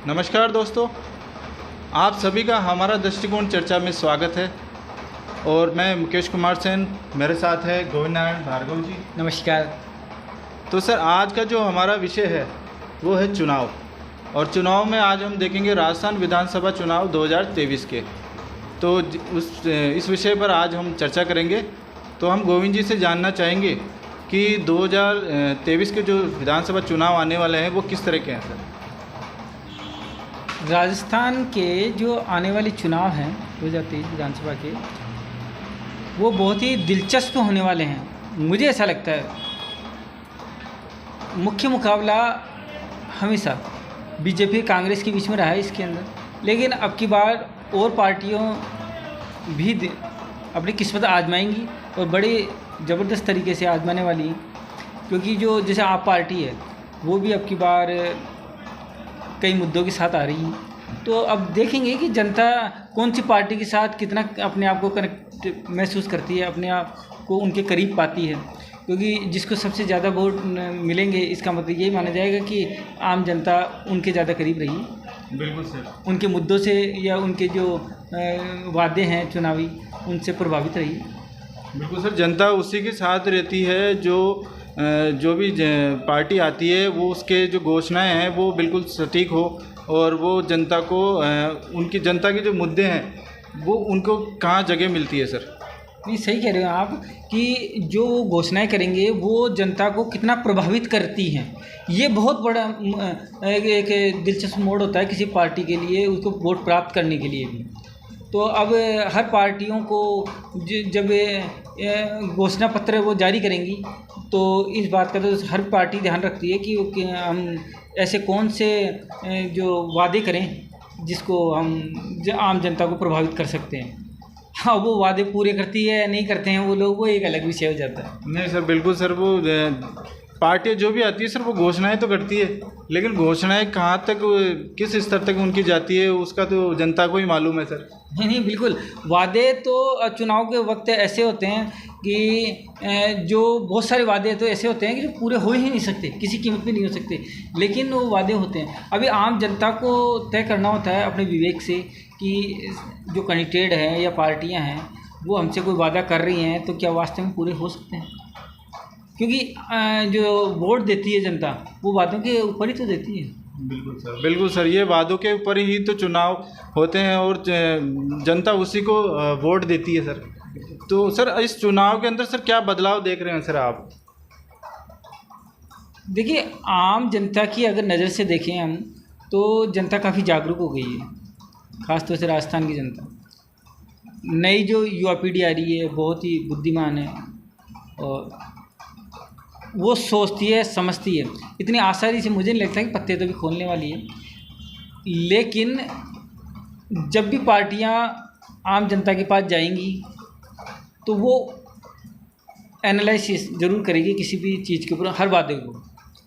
नमस्कार दोस्तों, आप सभी का हमारा दृष्टिकोण चर्चा में स्वागत है। और मैं मुकेश कुमार सेन, मेरे साथ है गोविंद नारायण भार्गव जी। नमस्कार। तो सर, आज का जो हमारा विषय है वो है चुनाव। और चुनाव में आज हम देखेंगे राजस्थान विधानसभा चुनाव 2023 के। तो इस विषय पर आज हम चर्चा करेंगे। तो हम गोविंद जी से जानना चाहेंगे कि 2023 के जो विधानसभा चुनाव आने वाले हैं वो किस तरह के हैं सर। राजस्थान के जो आने वाले चुनाव हैं 2023 विधानसभा के, वो बहुत ही दिलचस्प होने वाले हैं। मुझे ऐसा लगता है मुख्य मुकाबला हमेशा बीजेपी कांग्रेस के बीच में रहा है इसके अंदर, लेकिन अब की बार और पार्टियों भी अपनी किस्मत आजमाएंगी और बड़े ज़बरदस्त तरीके से आजमाने वाली हैं। क्योंकि जो जैसे आप पार्टी है वो भी अब की बार कई मुद्दों के साथ आ रही है। तो अब देखेंगे कि जनता कौन सी पार्टी के साथ कितना अपने आप को कनेक्ट महसूस करती है, अपने आप को उनके करीब पाती है। क्योंकि जिसको सबसे ज़्यादा वोट मिलेंगे, इसका मतलब यही माना जाएगा कि आम जनता उनके ज़्यादा करीब रही। बिल्कुल सर। उनके मुद्दों से या उनके जो वादे हैं चुनावी, उनसे प्रभावित रही। बिल्कुल सर, जनता उसी के साथ रहती है जो भी पार्टी आती है, वो उसके जो घोषणाएं हैं वो बिल्कुल सटीक हो और वो जनता को उनकी जनता के जो मुद्दे हैं वो उनको कहाँ जगह मिलती है सर। नहीं, सही कह रहे हो आप कि जो घोषणाएं करेंगे वो जनता को कितना प्रभावित करती हैं। ये बहुत बड़ा एक दिलचस्प मोड़ होता है किसी पार्टी के लिए, उसको वोट प्राप्त करने के लिए भी। तो अब हर पार्टियों को जब घोषणा पत्र वो जारी करेंगी तो इस बात का तो हर पार्टी ध्यान रखती है कि हम ऐसे कौन से जो वादे करें जिसको हम आम जनता को प्रभावित कर सकते हैं। हाँ, वो वादे पूरे करती है या नहीं करते हैं वो लोग, वो एक अलग विषय हो जाता है। नहीं सर, बिल्कुल सर, वो पार्टी जो भी आती है सर वो घोषणाएं तो करती है, लेकिन घोषणाएं कहाँ तक किस स्तर तक उनकी जाती है उसका तो जनता को ही मालूम है सर। नहीं, बिल्कुल। वादे तो चुनाव के वक्त ऐसे होते हैं कि जो बहुत सारे वादे तो ऐसे होते हैं कि जो पूरे हो ही नहीं सकते, किसी कीमत पे नहीं हो सकते, लेकिन वो वादे होते हैं। अभी आम जनता को तय करना होता है अपने विवेक से कि जो कैंडिडेट हैं या पार्टियां हैं वो हमसे कोई वादा कर रही हैं तो क्या वास्तव में पूरे हो सकते हैं। क्योंकि जो वोट देती है जनता वो वादों के ऊपर ही तो देती है। बिल्कुल सर, बिल्कुल सर, ये वादों के ऊपर ही तो चुनाव होते हैं और जनता उसी को वोट देती है सर। तो सर, इस चुनाव के अंदर सर क्या बदलाव देख रहे हैं सर आप। देखिए, आम जनता की अगर नज़र से देखें हम तो जनता काफ़ी जागरूक हो गई है, ख़ासतौर से राजस्थान की जनता। नई जो युवा पीढ़ी आ रही है बहुत ही बुद्धिमान है और वो सोचती है, समझती है। इतनी आसानी से मुझे नहीं लगता कि पत्ते तो भी खोलने वाली है। लेकिन जब भी पार्टियां आम जनता के पास जाएंगी तो वो एनालिसिस ज़रूर करेगी किसी भी चीज़ के ऊपर, हर वादे को,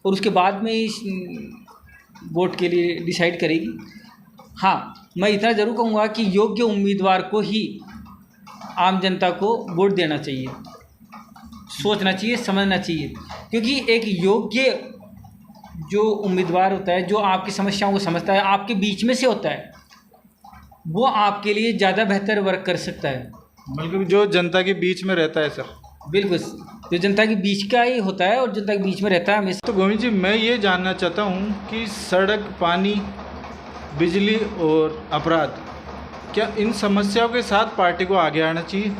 और उसके बाद में ही वोट के लिए डिसाइड करेगी। हाँ, मैं इतना ज़रूर कहूँगा कि योग्य उम्मीदवार को ही आम जनता को वोट देना चाहिए, सोचना चाहिए, समझना चाहिए। क्योंकि एक योग्य जो उम्मीदवार होता है, जो आपकी समस्याओं को समझता है, आपके बीच में से होता है, वो आपके लिए ज़्यादा बेहतर वर्क कर सकता है। बल्कि जो जनता के बीच में रहता है सर। बिल्कुल, जो जनता के बीच का ही होता है और जनता के बीच में रहता है हमेशा। तो गोविंद जी, मैं ये जानना चाहता हूँ कि सड़क, पानी, बिजली और अपराध, क्या इन समस्याओं के साथ पार्टी को आगे आना चाहिए।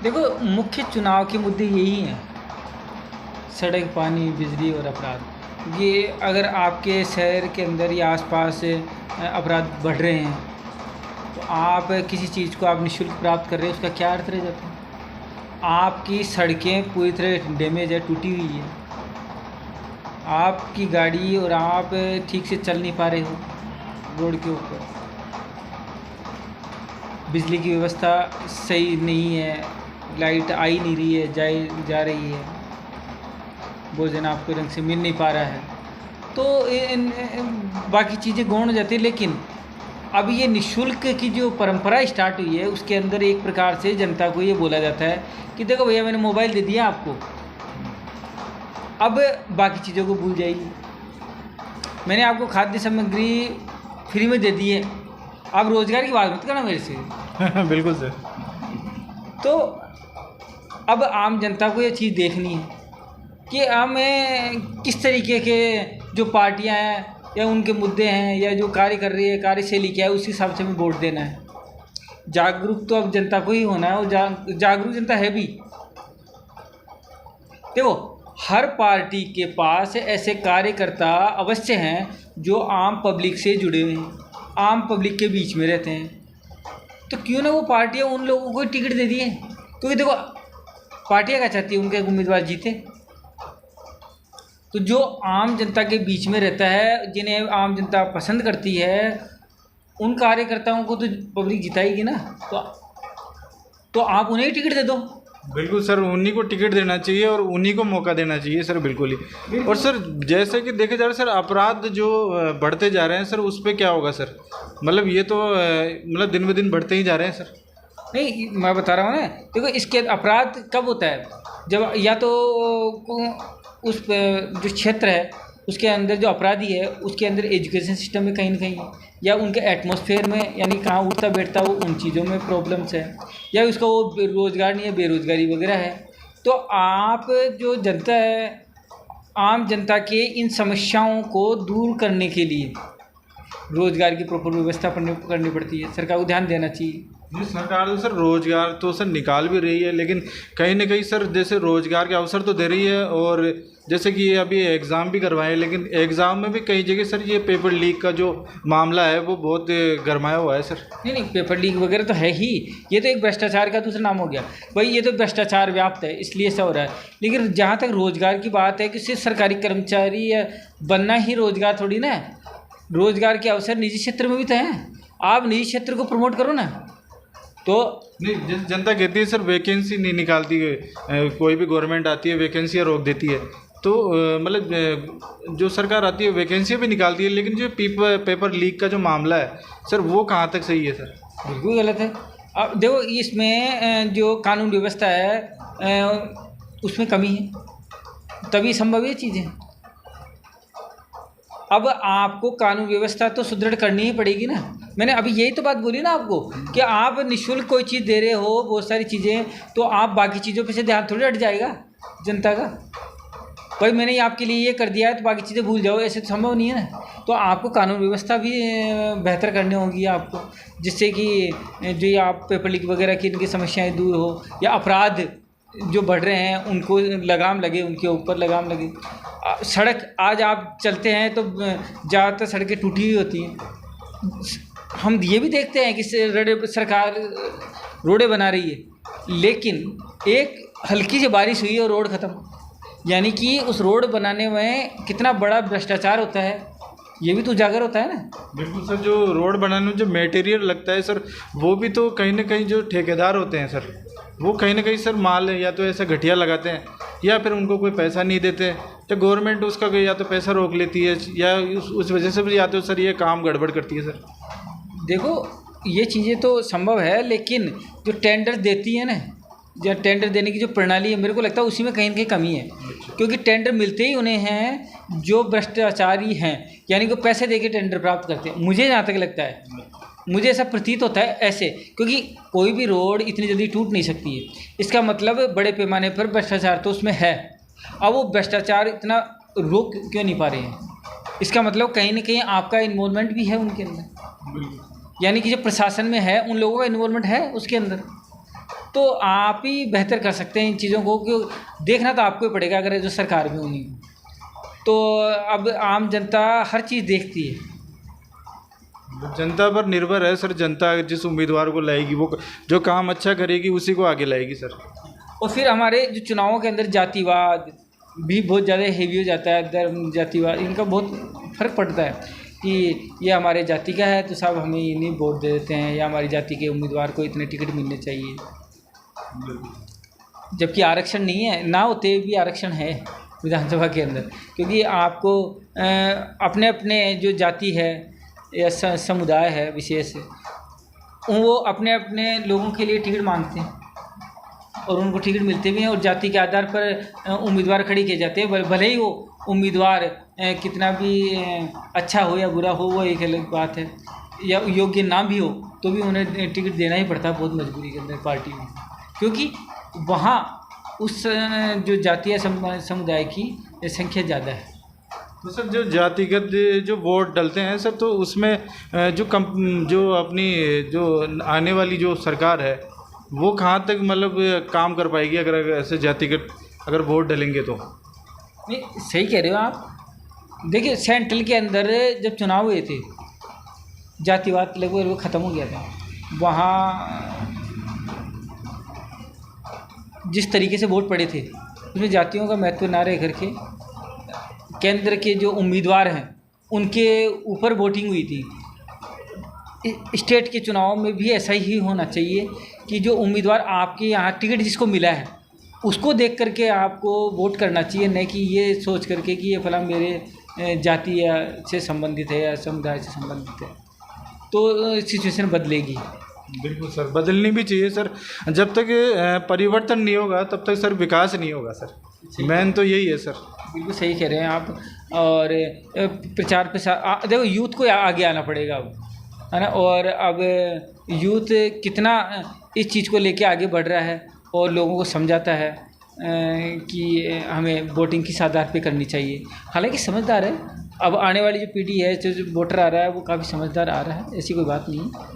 देखो, मुख्य चुनाव के मुद्दे यही हैं, सड़क, पानी, बिजली और अपराध। ये अगर आपके शहर के अंदर या आसपास अपराध बढ़ रहे हैं तो आप किसी चीज़ को आप निःशुल्क प्राप्त कर रहे हैं, उसका क्या अर्थ रह जाता है। आपकी सड़कें पूरी तरह डैमेज है, टूटी हुई है, आपकी गाड़ी और आप ठीक से चल नहीं पा रहे हो रोड के ऊपर, बिजली की व्यवस्था सही नहीं है, लाइट आई नहीं रही है, जा रही है, भोजन आपको रंग से मिल नहीं पा रहा है, तो बाकी चीज़ें गौण हो जाती है। लेकिन अब ये निःशुल्क की जो परंपरा स्टार्ट हुई है उसके अंदर एक प्रकार से जनता को ये बोला जाता है कि देखो भैया, मैंने मोबाइल दे दिया आपको, अब बाकी चीज़ों को भूल जाइए। मैंने आपको खाद्य सामग्री फ्री में दे दी है, आप रोज़गार की बात मत करना मेरे से। बिल्कुल सर। तो अब आम जनता को ये चीज़ देखनी है कि हमें किस तरीके के जो पार्टियां हैं या उनके मुद्दे हैं या जो कार्य कर रही है, कार्यशैली क्या है, उस हिसाब से हमें वोट देना है। जागरूक तो अब जनता को ही होना है, और जागरूक जनता है भी। देखो, हर पार्टी के पास ऐसे कार्यकर्ता अवश्य हैं जो आम पब्लिक से जुड़े हुए हैं, आम पब्लिक के बीच में रहते हैं। तो क्यों ना वो पार्टियां उन लोगों को टिकट दे दिए, क्योंकि देखो पार्टियां क्या चाहती है, उनके उम्मीदवार जीते। तो जो आम जनता के बीच में रहता है, जिन्हें आम जनता पसंद करती है, उन कार्यकर्ताओं को तो पब्लिक जिताएगी ना। तो आप उन्हें ही टिकट दे दो। बिल्कुल सर, उन्हीं को टिकट देना चाहिए और उन्हीं को मौका देना चाहिए सर, बिल्कुल ही। और सर जैसे कि देखे जा रहा है सर, अपराध जो बढ़ते जा रहे हैं सर, उस पर क्या होगा सर? मतलब ये तो मतलब दिन ब दिन बढ़ते ही जा रहे हैं सर। नहीं, मैं बता रहा हूँ ना, देखो इसके अपराध कब होता है, जब या तो उस जो क्षेत्र है उसके अंदर जो अपराधी है उसके अंदर एजुकेशन सिस्टम में कहीं ना कहीं, या उनके एटमॉस्फेयर में, यानी कहाँ उठता बैठता वो उन चीज़ों में प्रॉब्लम्स है, या उसका वो रोज़गार नहीं है, बेरोज़गारी वगैरह है। तो आप जो जनता है, आम जनता के इन समस्याओं को दूर करने के लिए रोज़गार की प्रॉपर व्यवस्था करनी पड़ती है, सरकार को ध्यान देना चाहिए। जी, सरकार तो सर रोज़गार तो सर निकाल भी रही है, लेकिन कहीं ना कहीं सर जैसे रोज़गार के अवसर तो दे रही है, और जैसे कि ये अभी एग्ज़ाम भी करवाए, लेकिन एग्ज़ाम में भी कई जगह सर ये पेपर लीक का जो मामला है वो बहुत गरमाया हुआ है सर। नहीं, पेपर लीक वगैरह तो है ही, ये तो एक भ्रष्टाचार का दूसरा नाम हो गया भाई, ये तो भ्रष्टाचार व्याप्त है, इसलिए ऐसा हो रहा है। लेकिन जहाँ तक रोज़गार की बात है कि सिर्फ सरकारी कर्मचारी बनना ही रोज़गार थोड़ी ना है, रोज़गार के अवसर निजी क्षेत्र में भी तो हैं। आप निजी क्षेत्र को प्रमोट करो ना। तो नहीं, जनता कहती है सर वैकेंसी नहीं निकालती है, कोई भी गवर्नमेंट आती है वैकेंसियाँ रोक देती है, तो मतलब जो सरकार आती है वैकेंसियाँ भी निकालती है, लेकिन जो पेपर लीक का जो मामला है सर वो कहाँ तक सही है सर? बिल्कुल गलत है। अब देखो इसमें जो कानून व्यवस्था है उसमें कमी है, तभी संभव ये चीज़ें। अब आपको कानून व्यवस्था तो सुदृढ़ करनी ही पड़ेगी ना। मैंने अभी यही तो बात बोली ना आपको कि आप निःशुल्क कोई चीज़ दे रहे हो, बहुत सारी चीज़ें, तो आप बाकी चीज़ों पे से ध्यान थोड़ी हट जाएगा जनता का। भाई मैंने आपके लिए ये कर दिया है तो बाकी चीज़ें भूल जाओ, ऐसे तो संभव नहीं है ना। तो आपको कानून व्यवस्था भी बेहतर करनी होगी आपको, जिससे कि जो आप पेपर लीक वगैरह की इनकी समस्याएँ दूर हो, या अपराध जो बढ़ रहे हैं उनको लगाम लगे, उनके ऊपर लगाम लगे। सड़क आज आप चलते हैं तो ज़्यादातर सड़कें टूटी हुई होती हैं। हम ये भी देखते हैं कि सरकार रोडें बना रही है, लेकिन एक हल्की सी बारिश हुई और रोड ख़त्म, यानी कि उस रोड बनाने में कितना बड़ा भ्रष्टाचार होता है, ये भी तो उजागर होता है ना। बिल्कुल सर, जो रोड बनाने में जो मटेरियल लगता है सर, वो भी तो कहीं ना कहीं जो ठेकेदार होते हैं सर, वो कहीं ना कहीं सर माल या तो ऐसा घटिया लगाते हैं, या फिर उनको कोई पैसा नहीं देते, तो गवर्नमेंट उसका या तो पैसा रोक लेती है, या उस वजह से भी या तो सर ये काम गड़बड़ करती है सर। देखो ये चीज़ें तो संभव है, लेकिन जो टेंडर देती है ना, या टेंडर देने की जो प्रणाली है, मेरे को लगता है उसी में कहीं ना कहीं कमी है। क्योंकि टेंडर मिलते ही उन्हें हैं जो भ्रष्टाचारी हैं, यानी कि पैसे दे के टेंडर प्राप्त करते हैं। मुझे जहाँ तक लगता है, मुझे ऐसा प्रतीत होता है ऐसे, क्योंकि कोई भी रोड इतनी जल्दी टूट नहीं सकती है, इसका मतलब बड़े पैमाने पर भ्रष्टाचार तो उसमें है। अब वो भ्रष्टाचार इतना रोक क्यों नहीं पा रहे हैं, इसका मतलब कहीं ना कहीं आपका इन्वॉल्वमेंट भी है उनके अंदर, यानी कि जो प्रशासन में है उन लोगों का इन्वॉल्वमेंट है उसके अंदर। तो आप ही बेहतर कर सकते हैं इन चीज़ों को, क्यों देखना तो आपको ही पड़ेगा अगर जो सरकार में होनी। तो अब आम जनता हर चीज़ देखती है, जनता पर निर्भर है सर। जनता जिस उम्मीदवार को लाएगी, वो जो काम अच्छा करेगी उसी को आगे लाएगी सर। और फिर हमारे जो चुनावों के अंदर जातिवाद भी बहुत ज़्यादा हेवी हो जाता है, धर्म जातिवाद, इनका बहुत फ़र्क पड़ता है कि ये हमारे जाति का है तो साहब हमें इन्हीं वोट दे देते हैं, या हमारी जाति के उम्मीदवार को इतने टिकट मिलने चाहिए, जबकि आरक्षण नहीं है, ना होते भी आरक्षण है विधानसभा के अंदर। क्योंकि आपको अपने अपने जो जाति है या समुदाय है विशेष, वो अपने अपने लोगों के लिए टिकट मांगते हैं और उनको टिकट मिलते भी हैं, और जाति के आधार पर उम्मीदवार खड़ी किए जाते हैं। भले ही वो उम्मीदवार कितना भी अच्छा हो या बुरा हो वो एक अलग बात है, या योग्य ना भी हो तो भी उन्हें टिकट देना ही पड़ता है बहुत मजबूरी के अंदर पार्टी में, क्योंकि वहाँ उस जो जातीय समुदाय की संख्या ज़्यादा है। तो सर जो जातिगत जो वोट डलते हैं सर, तो उसमें जो अपनी जो आने वाली जो सरकार है वो कहाँ तक मतलब काम कर पाएगी अगर ऐसे जातिगत अगर वोट डलेंगे तो? नहीं, सही कह रहे हो आप। देखिए सेंट्रल के अंदर जब चुनाव हुए थे जातिवाद लगभग ख़त्म हो गया था। वहाँ जिस तरीके से वोट पड़े थे उसमें जातियों का महत्व ना रह करके केंद्र के जो उम्मीदवार हैं उनके ऊपर वोटिंग हुई थी। स्टेट के चुनाव में भी ऐसा ही होना चाहिए कि जो उम्मीदवार आपके यहाँ टिकट जिसको मिला है उसको देख करके आपको वोट करना चाहिए, नहीं कि ये सोच करके कि ये फला मेरे जाति से संबंधित है या समुदाय से संबंधित है, तो सिचुएशन बदलेगी। बिल्कुल सर, बदलनी भी चाहिए सर। जब तक परिवर्तन नहीं होगा तब तक सर विकास नहीं होगा सर। मेन तो यही है सर। बिल्कुल सही कह रहे हैं आप। और प्रचार प्रसार देखो यूथ को आगे आना पड़ेगा अब, है ना। और अब यूथ कितना इस चीज़ को लेके आगे बढ़ रहा है और लोगों को समझाता है कि हमें वोटिंग किस आधार पे करनी चाहिए। हालांकि समझदार है, अब आने वाली जो पीढ़ी है, जो वोटर आ रहा है वो काफ़ी समझदार आ रहा है, ऐसी कोई बात नहीं है।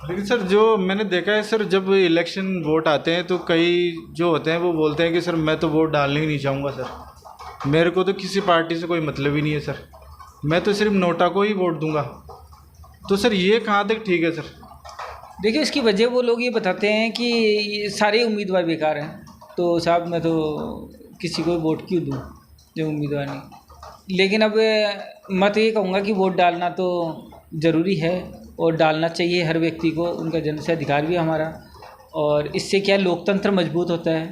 लेकिन सर जो मैंने देखा है सर, जब इलेक्शन वोट आते हैं तो कई जो होते हैं वो बोलते हैं कि सर मैं तो वोट डालने ही नहीं चाहूँगा सर, मेरे को तो किसी पार्टी से कोई मतलब ही नहीं है सर, मैं तो सिर्फ नोटा को ही वोट दूंगा। तो सर ये कहाँ तक ठीक है सर? देखिए इसकी वजह वो लोग ये बताते हैं कि सारे उम्मीदवार बेकार हैं, तो साहब मैं तो किसी को वोट क्यों दूँ जो उम्मीदवार नहीं। लेकिन अब मैं तो ये कहूँगा कि वोट डालना तो ज़रूरी है और डालना चाहिए हर व्यक्ति को, उनका जन्म से अधिकार भी है हमारा। और इससे क्या लोकतंत्र मजबूत होता है।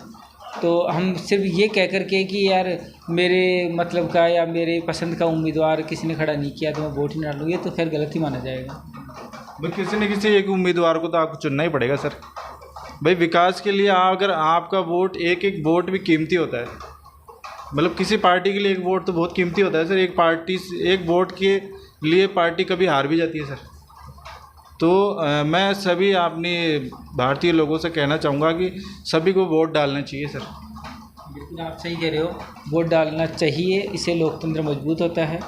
तो हम सिर्फ ये कह कर के कि यार मेरे मतलब का या मेरे पसंद का उम्मीदवार किसी ने खड़ा नहीं किया तो मैं वोट ही ना डालूँ, ये तो खैर गलत ही माना जाएगा। भाई किसी न किसी एक उम्मीदवार को तो आपको चुनना ही पड़ेगा सर। भाई विकास के लिए अगर आपका वोट एक एक वोट भी कीमती होता है, मतलब किसी पार्टी के लिए एक वोट तो बहुत कीमती होता है सर। एक पार्टी एक वोट के लिए पार्टी कभी हार भी जाती है सर। तो मैं सभी अपने भारतीय लोगों से कहना चाहूँगा कि सभी को वोट डालना चाहिए सर। बिल्कुल आप सही कह रहे हो, वोट डालना चाहिए, इससे लोकतंत्र मजबूत होता है।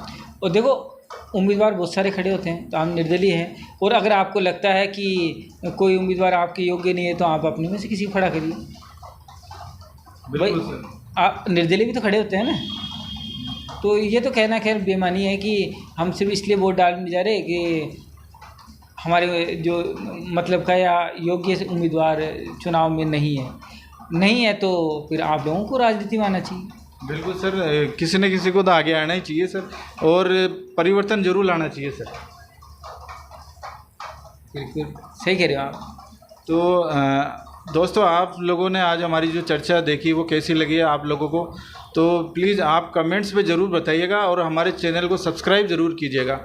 और देखो उम्मीदवार बहुत सारे खड़े होते हैं तो हम निर्दलीय हैं, और अगर आपको लगता है कि कोई उम्मीदवार आपके योग्य नहीं है तो आप अपने में से किसी को खड़ा करिए। बिल्कुल सर। आप निर्दलीय भी तो खड़े होते हैं ना। तो ये तो कहना खैर बेमानी है कि हम सिर्फ इसलिए वोट डालने जा रहे कि हमारे जो मतलब का या योग्य उम्मीदवार चुनाव में नहीं है, तो फिर आप लोगों को राजनीति में आना चाहिए। बिल्कुल सर, किसी न किसी को तो आगे आना ही चाहिए सर, और परिवर्तन जरूर लाना चाहिए सर। बिल्कुल सही कह रहे हो आप। तो दोस्तों आप लोगों ने आज हमारी जो चर्चा देखी वो कैसी लगी है आप लोगों को, तो प्लीज़ आप कमेंट्स में ज़रूर बताइएगा और हमारे चैनल को सब्सक्राइब ज़रूर कीजिएगा।